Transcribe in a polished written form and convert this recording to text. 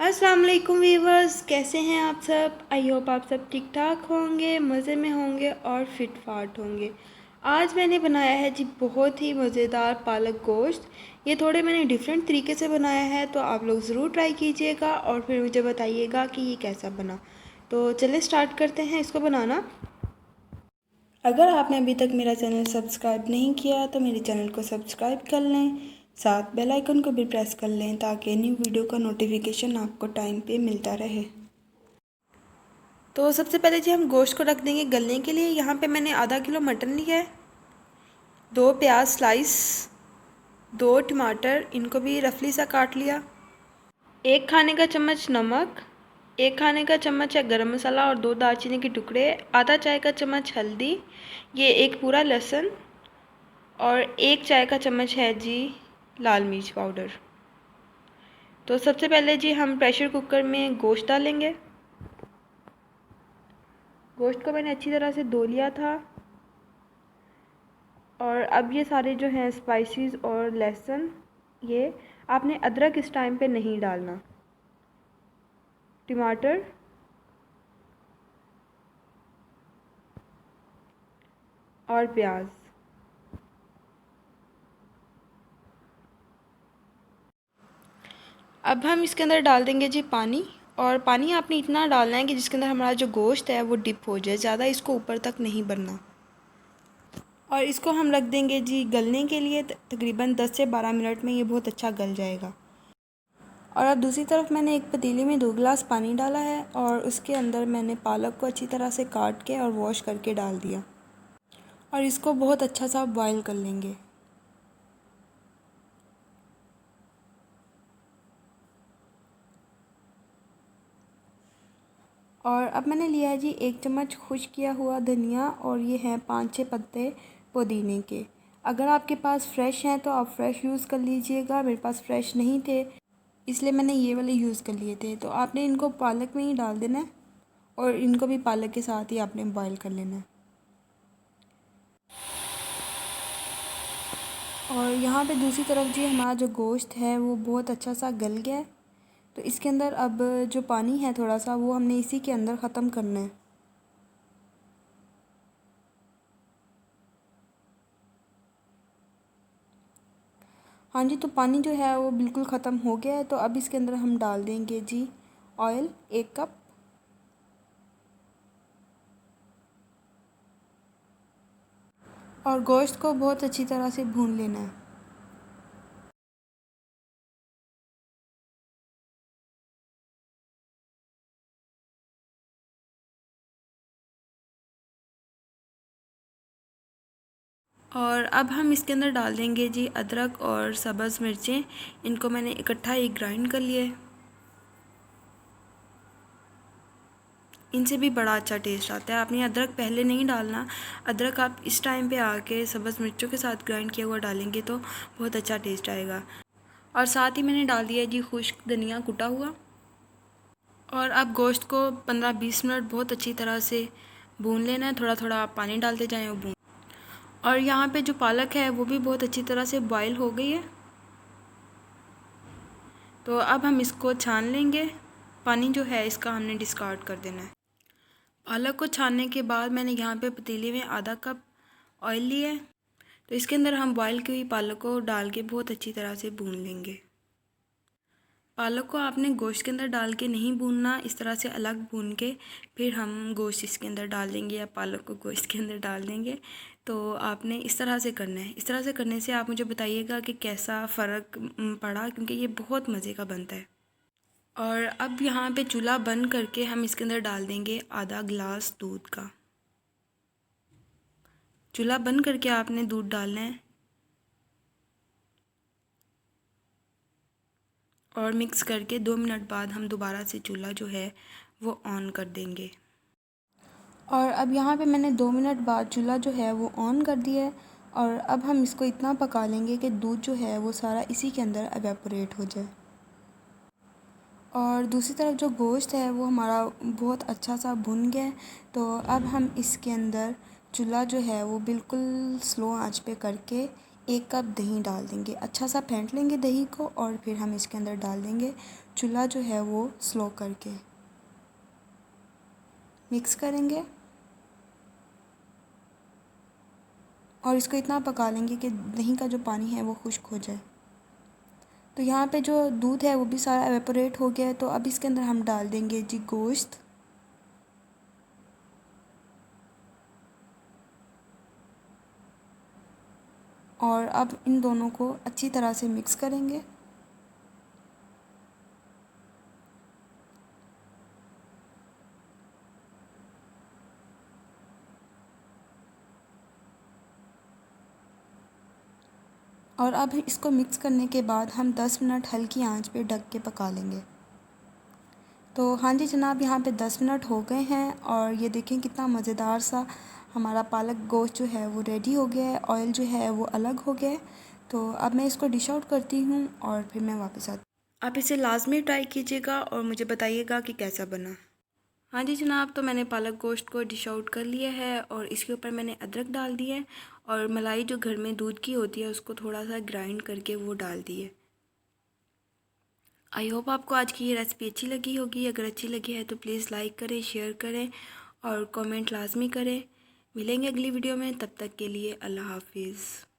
अस्सलाम वालेकुम वीवर्स, कैसे हैं आप सब। आई होप आप सब ठीक ठाक होंगे, मज़े में होंगे और फिट फाट होंगे। आज मैंने बनाया है जी बहुत ही मज़ेदार पालक गोश्त। ये थोड़े मैंने डिफरेंट तरीके से बनाया है, तो आप लोग ज़रूर ट्राई कीजिएगा और फिर मुझे बताइएगा कि ये कैसा बना। तो चलिए स्टार्ट करते हैं इसको बनाना। अगर आपने अभी तक मेरा चैनल सब्सक्राइब नहीं किया तो मेरे चैनल को सब्सक्राइब कर लें, साथ बेल आइकन को भी प्रेस कर लें ताकि न्यू वीडियो का नोटिफिकेशन आपको टाइम पे मिलता रहे। तो सबसे पहले जी हम गोश्त को रख देंगे गलने के लिए। यहाँ पे मैंने आधा किलो मटन लिया है, 2 प्याज स्लाइस, 2 टमाटर, इनको भी रफली सा काट लिया, 1 खाने का चम्मच नमक, 1 खाने का चम्मच है गरम मसाला और 2 दालचीनी के टुकड़े, आधा चाय का चम्मच हल्दी, ये 1 पूरा लहसुन और 1 चाय का चम्मच है जी लाल मिर्च पाउडर। तो सबसे पहले जी हम प्रेशर कुकर में गोश्त डालेंगे। गोश्त को मैंने अच्छी तरह से धो लिया था और अब ये सारे जो हैं स्पाइसेस और लहसुन, ये आपने अदरक इस टाइम पे नहीं डालना, टमाटर और प्याज। अब हम इसके अंदर डाल देंगे जी पानी, और पानी आपने इतना डालना है कि जिसके अंदर हमारा जो गोश्त है वो डिप हो जाए, ज़्यादा इसको ऊपर तक नहीं भरना। और इसको हम रख देंगे जी गलने के लिए, तकरीबन 10 से 12 मिनट में ये बहुत अच्छा गल जाएगा। और अब दूसरी तरफ मैंने एक पतीली में 2 गिलास पानी डाला है और उसके अंदर मैंने पालक को अच्छी तरह से काट के और वॉश करके डाल दिया और इसको बहुत अच्छा सा बॉईल कर लेंगे। और अब मैंने लिया है जी 1 चम्मच खुश्क किया हुआ धनिया और ये हैं 5-6 पत्ते पुदीने के। अगर आपके पास फ्रेश हैं तो आप फ्रेश यूज़ कर लीजिएगा, मेरे पास फ्रेश नहीं थे इसलिए मैंने ये वाले यूज़ कर लिए थे। तो आपने इनको पालक में ही डाल देना है और इनको भी पालक के साथ ही आपने बॉईल कर लेना है। और यहाँ पे दूसरी तरफ जी हमारा जो गोश्त है वो बहुत अच्छा सा गल गया है, तो इसके अंदर अब जो पानी है थोड़ा सा वो हमने इसी के अंदर ख़त्म करना है। हाँ जी, तो पानी जो है वो बिल्कुल ख़त्म हो गया है। तो अब इसके अंदर हम डाल देंगे जी ऑयल 1 कप, और गोश्त को बहुत अच्छी तरह से भून लेना है। और अब हम इसके अंदर डाल देंगे जी अदरक और सब्ज़ मिर्चें, इनको मैंने इकट्ठा ही ग्राइंड कर लिया है। इनसे भी बड़ा अच्छा टेस्ट आता है। आपने अदरक पहले नहीं डालना, अदरक आप इस टाइम पे आके सब्ज़ मिर्चों के साथ ग्राइंड किया हुआ डालेंगे तो बहुत अच्छा टेस्ट आएगा। और साथ ही मैंने डाल दिया जी खुश्क धनिया कुटा हुआ। और अब गोश्त को 15-20 मिनट बहुत अच्छी तरह से भून लेना है, थोड़ा थोड़ा आप पानी डालते जाएं और भून। और यहाँ पे जो पालक है वो भी बहुत अच्छी तरह से बॉईल हो गई है, तो अब हम इसको छान लेंगे। पानी जो है इसका हमने डिस्कार्ड कर देना है। पालक को छानने के बाद मैंने यहाँ पे पतीले में आधा कप ऑयल लिया है, तो इसके अंदर हम बॉईल की हुई पालक को डाल के बहुत अच्छी तरह से भून लेंगे। पालक को आपने गोश्त के अंदर डाल के नहीं भूनना, इस तरह से अलग भून के फिर हम गोश्त इसके अंदर डाल देंगे या पालक को गोश्त के अंदर डाल देंगे। तो आपने इस तरह से करना है। इस तरह से करने से आप मुझे बताइएगा कि कैसा फ़र्क पड़ा, क्योंकि ये बहुत मज़े का बनता है। और अब यहाँ पे चूल्हा बंद करके हम इसके अंदर डाल देंगे आधा गिलास दूध का। चूल्हा बंद करके आपने दूध डालना है और मिक्स करके 2 मिनट बाद हम दोबारा से चूल्हा जो है वो ऑन कर देंगे। और अब यहाँ पे मैंने 2 मिनट बाद चूल्हा जो है वो ऑन कर दिया है, और अब हम इसको इतना पका लेंगे कि दूध जो है वो सारा इसी के अंदर एवेपोरेट हो जाए। और दूसरी तरफ जो गोश्त है वो हमारा बहुत अच्छा सा भुन गया है, तो अब हम इसके अंदर चूल्हा जो है वो बिल्कुल स्लो आंच पे करके 1 कप दही डाल देंगे। अच्छा सा फेंट लेंगे दही को और फिर हम इसके अंदर डाल देंगे। चूल्हा जो है वो स्लो करके मिक्स करेंगे और इसको इतना पका लेंगे कि दही का जो पानी है वो खुश्क हो जाए। तो यहाँ पे जो दूध है वो भी सारा एवेपोरेट हो गया है। तो अब इसके अंदर हम डाल देंगे जी गोश्त। और अब इन दोनों को अच्छी तरह से मिक्स करेंगे। और अब इसको मिक्स करने के बाद हम 10 मिनट हल्की आंच पे ढक के पका लेंगे। तो हाँ जी जनाब, यहाँ पे 10 मिनट हो गए हैं और ये देखें कितना मज़ेदार सा हमारा पालक गोश्त जो है वो रेडी हो गया है। ऑयल जो है वो अलग हो गया है। तो अब मैं इसको डिश आउट करती हूँ और फिर मैं वापस आती हूँ। आप इसे लाजमी ट्राई कीजिएगा और मुझे बताइएगा कि कैसा बना। हाँ जी जनाब, तो मैंने पालक गोश्त को डिश आउट कर लिया है और इसके ऊपर मैंने अदरक डाल दी है और मलाई जो घर में दूध की होती है उसको थोड़ा सा ग्राइंड करके वो डाल दी है। आई होप आपको आज की ये रेसिपी अच्छी लगी होगी। अगर अच्छी लगी है तो प्लीज़ लाइक करें, शेयर करें और कमेंट लाजमी करें। मिलेंगे अगली वीडियो में, तब तक के लिए अल्लाह हाफिज़।